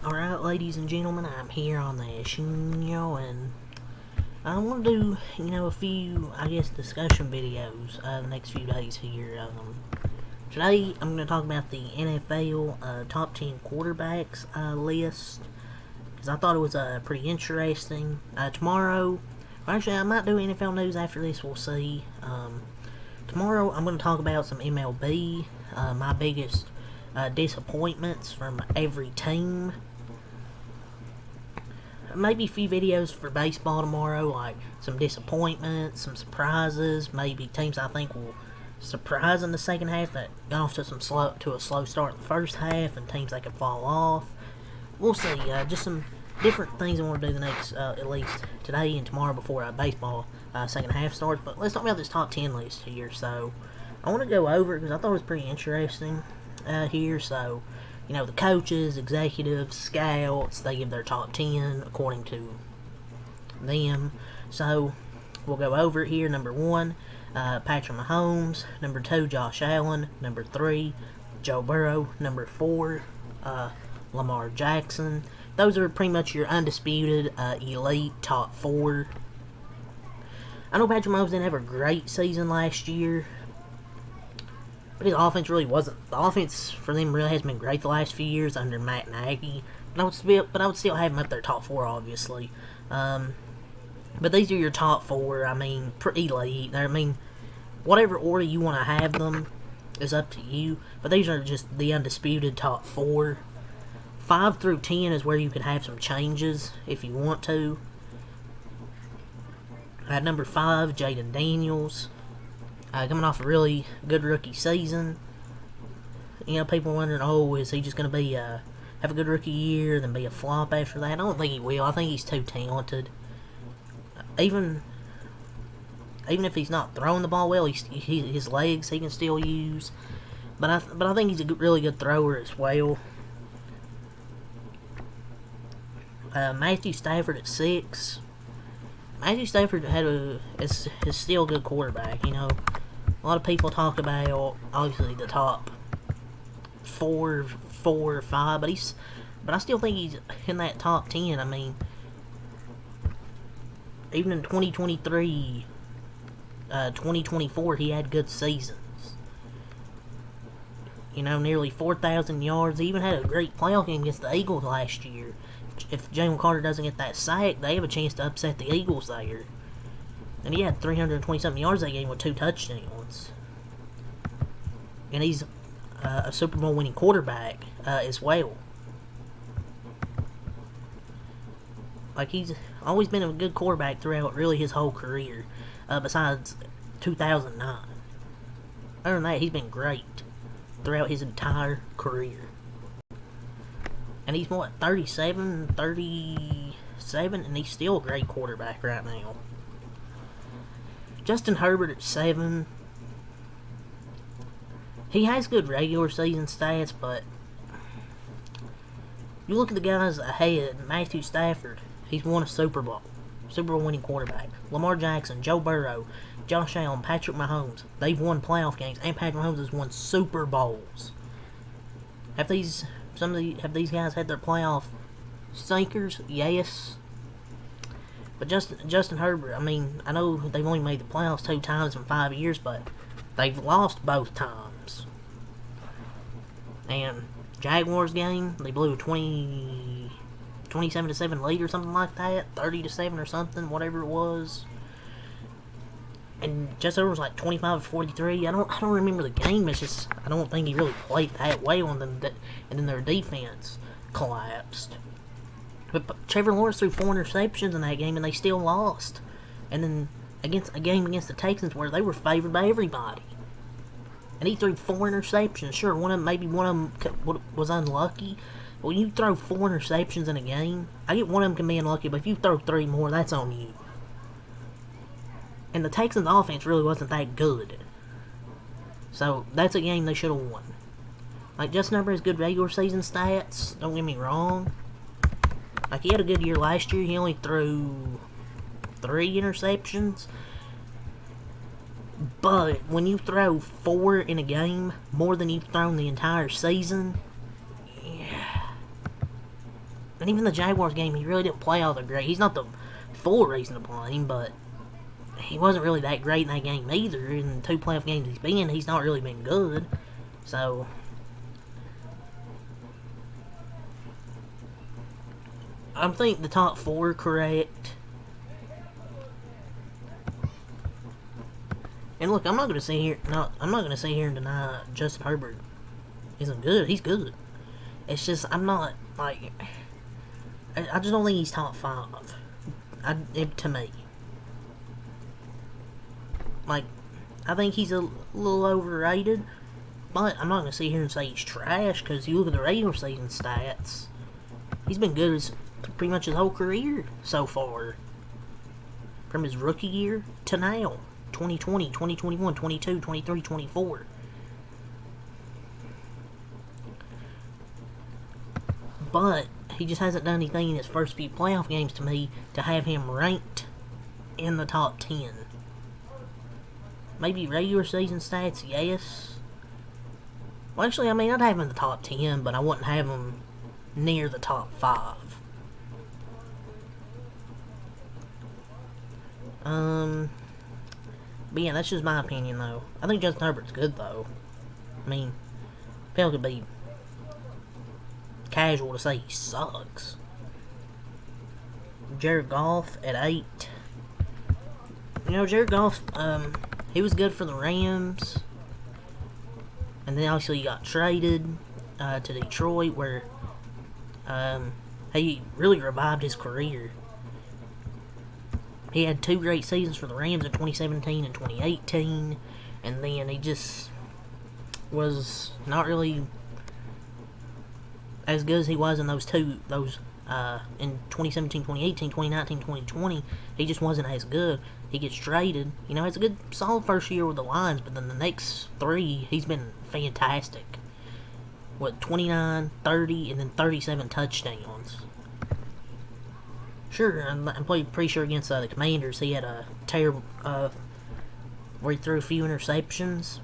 Alright, ladies and gentlemen, I'm here on the show, and I want to do, a few, discussion videos the next few days here. Today, I'm going to talk about the NFL top 10 quarterbacks list, because I thought it was pretty interesting. Tomorrow, actually, I might do NFL news after this, we'll see. Tomorrow, I'm going to talk about some MLB, my biggest disappointments from every team. Maybe a few videos for baseball tomorrow, like some disappointments, some surprises, maybe teams I think will surprise in the second half that got off to a slow start in the first half, and teams that could fall off. We'll see. Just some different things I want to do the next, at least today and tomorrow before baseball second half starts. But let's talk about this top 10 list here. So I want to go over it because I thought it was pretty interesting here. So, the coaches, executives, scouts, they give their top 10 according to them. So, we'll go over it here. Number 1, Patrick Mahomes. Number 2, Josh Allen. Number 3, Joe Burrow. Number 4, Lamar Jackson. Those are pretty much your undisputed, elite top 4. I know Patrick Mahomes didn't have a great season last year, but his offense really wasn't. The offense for them really has been great the last few years under Matt Nagy. But I would still have him up there top 4, obviously. But these are your top 4. Pretty elite. Whatever order you want to have them is up to you. But these are just the undisputed top 4. 5 through 10 is where you can have some changes if you want to. At number 5, Jayden Daniels. Coming off a really good rookie season. People wondering, is he just going to be have a good rookie year, then be a flop after that? I don't think he will. I think he's too talented. Even if he's not throwing the ball well, his legs he can still use. But I think he's a really good thrower as well. Matthew Stafford at 6. Matthew Stafford is still a good quarterback. A lot of people talk about obviously the top 4 or 5, but I still think he's in that top 10. Even in 2023, 2024, he had good seasons. Nearly 4,000 yards. He even had a great playoff game against the Eagles last year. If Jalen Carter doesn't get that sack, they have a chance to upset the Eagles there. And he had 320-something yards that game with 2 touchdowns. And he's a Super Bowl winning quarterback as well. He's always been a good quarterback throughout really his whole career, besides 2009. Other than that, he's been great throughout his entire career. And he's 37, and he's still a great quarterback right now. Justin Herbert at 7. He has good regular season stats, but you look at the guys ahead. Matthew Stafford, he's won a Super Bowl winning quarterback. Lamar Jackson, Joe Burrow, Josh Allen, Patrick Mahomes, they've won playoff games, and Patrick Mahomes has won Super Bowls. Have these guys had their playoff sinkers? Yes. But Justin Herbert, I know they've only made the playoffs 2 times in 5 years, but they've lost both times. And Jaguars game, they blew a 27-7 lead or something like that, 30-7 or something, whatever it was. And Justin Herbert was like 25-43. I don't remember the game. It's just I don't think he really played that well on them. And then their defense collapsed. But Trevor Lawrence threw 4 interceptions in that game, and they still lost. And then against the Texans, where they were favored by everybody, and he threw 4 interceptions. Sure, maybe one of them was unlucky. But when you throw 4 interceptions in a game, I get one of them can be unlucky, but if you throw 3 more, that's on you. And the Texans' offense really wasn't that good. So that's a game they should have won. Justin Herbert has good regular season stats, don't get me wrong. He had a good year last year. He only threw 3 interceptions. But when you throw 4 in a game, more than you've thrown the entire season, yeah, And even the Jaguars game, he really didn't play all that great. He's not the full reason to blame, but he wasn't really that great in that game either. In the 2 playoff games he's been, he's not really been good. So, I think the top 4 are correct. And look, I'm not gonna sit here and deny Justin Herbert isn't good. He's good. It's just I'm not like I just don't think he's top 5. To me, like I think he's a little overrated. But I'm not gonna sit here and say he's trash because you look at the regular season stats. He's been good pretty much his whole career so far, from his rookie year to now. 2020, 2021, 22, 23, 24. But he just hasn't done anything in his first few playoff games to me to have him ranked in the top 10. Maybe regular season stats, yes. Well, actually, I mean, I'd have him in the top 10, but I wouldn't have him near the top 5. But yeah, that's just my opinion, though. I think Justin Herbert's good, though. I mean, people could be casual to say he sucks. Jared Goff at 8. You know, Jared Goff, he was good for the Rams. And then obviously he got traded to Detroit, where he really revived his career. He had 2 great seasons for the Rams in 2017 and 2018, and then he just was not really as good as he was in those in 2017, 2018, 2019, 2020. He just wasn't as good. He gets traded. You know, it's a good, solid first year with the Lions, but then the next 3, he's been fantastic. What, 29, 30, and then 37 touchdowns. Sure, I'm pretty sure against the Commanders he had a terrible, where he threw a few interceptions.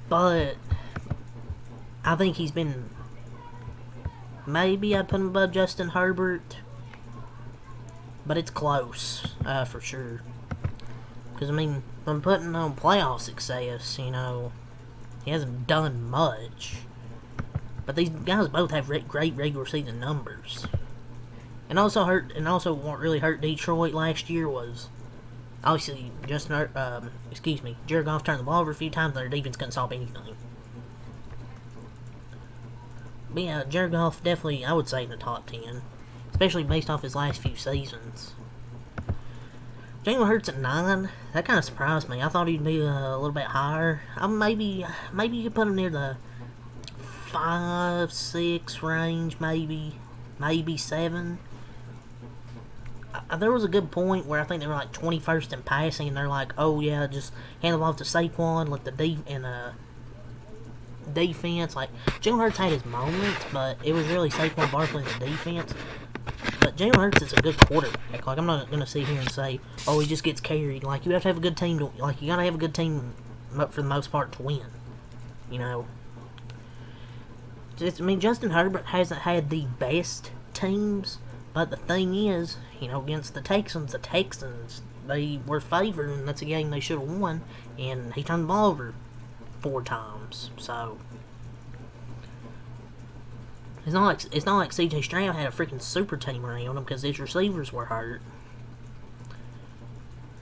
But I think he's been, maybe I'd put him above Justin Herbert, but it's close, for sure. Because, I mean, from putting on playoff success, you know, he hasn't done much. But these guys both have great regular season numbers. And also what really hurt Detroit last year was, obviously, Jared Goff turned the ball over a few times and their defense couldn't stop anything. But yeah, Jared Goff definitely, I would say, in the top 10. Especially based off his last few seasons. Jalen Hurts at 9, that kind of surprised me. I thought he'd be a little bit higher. Maybe you could put him near the 5, 6 range, maybe 7. There was a good point where I think they were like 21st in passing, and they're like, oh yeah, just hand the ball off to Saquon, let the defense. Like, Jalen Hurts had his moments, but it was really Saquon Barkley in the defense. But Jalen Hurts is a good quarterback. Like, I'm not gonna sit here and say, oh, he just gets carried. Like, you have to have a good team you gotta have a good team for the most part to win. You know. Justin Herbert hasn't had the best teams, but the thing is, you know, against the Texans, they were favored, and that's a game they should have won, and he turned the ball over 4 times, so it's not like C.J. Stroud had a freaking super team around him because his receivers were hurt.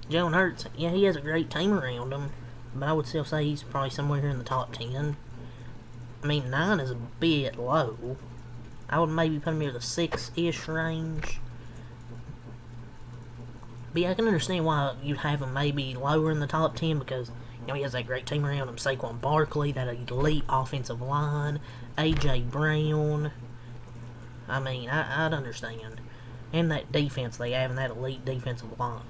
Jalen Hurts, yeah, he has a great team around him, but I would still say he's probably somewhere here in the top 10. I mean, 9 is a bit low. I would maybe put him near the 6-ish range. But yeah, I can understand why you'd have him maybe lower in the top 10 because, you know, he has that great team around him. Saquon Barkley, that elite offensive line, A.J. Brown. I mean, I'd understand. And that defense they have, and that elite defensive line.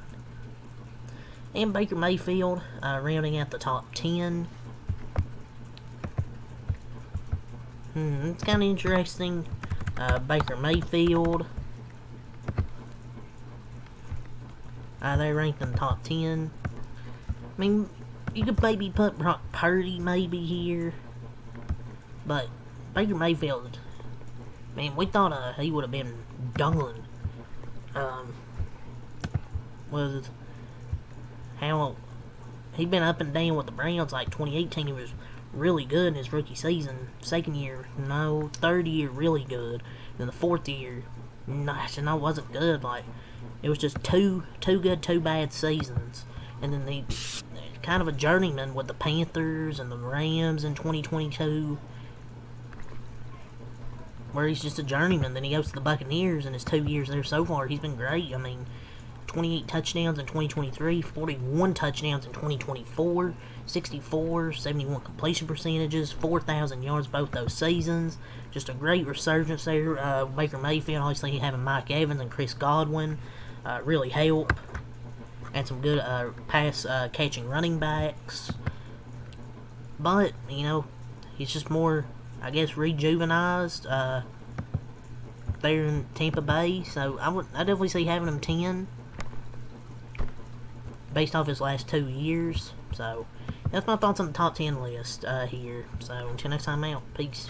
And Baker Mayfield, rounding out the top 10. It's kind of interesting. Baker Mayfield. They're ranked in the top 10. I mean, you could maybe put Brock Purdy maybe here. But Baker Mayfield, Man, we thought he would have been done with how he'd been up and down with the Browns. Like 2018, he was really good in his rookie season. Second year, no. Third year, really good. Then the fourth year, no, wasn't good. Like, it was just two good, two bad seasons. And then he kind of a journeyman with the Panthers and the Rams in 2022, where he's just a journeyman. Then he goes to the Buccaneers in his 2 years there so far. He's been great. I mean, 28 touchdowns in 2023, 41 touchdowns in 2024, 64, 71 completion percentages, 4,000 yards both those seasons. Just a great resurgence there. Baker Mayfield, obviously having Mike Evans and Chris Godwin really help. And some good pass catching running backs. But, you know, he's just more, I guess, rejuvenized there in Tampa Bay. So I definitely see having him 10 based off his last 2 years. So that's my thoughts on the top 10 list here. So until next time out, peace.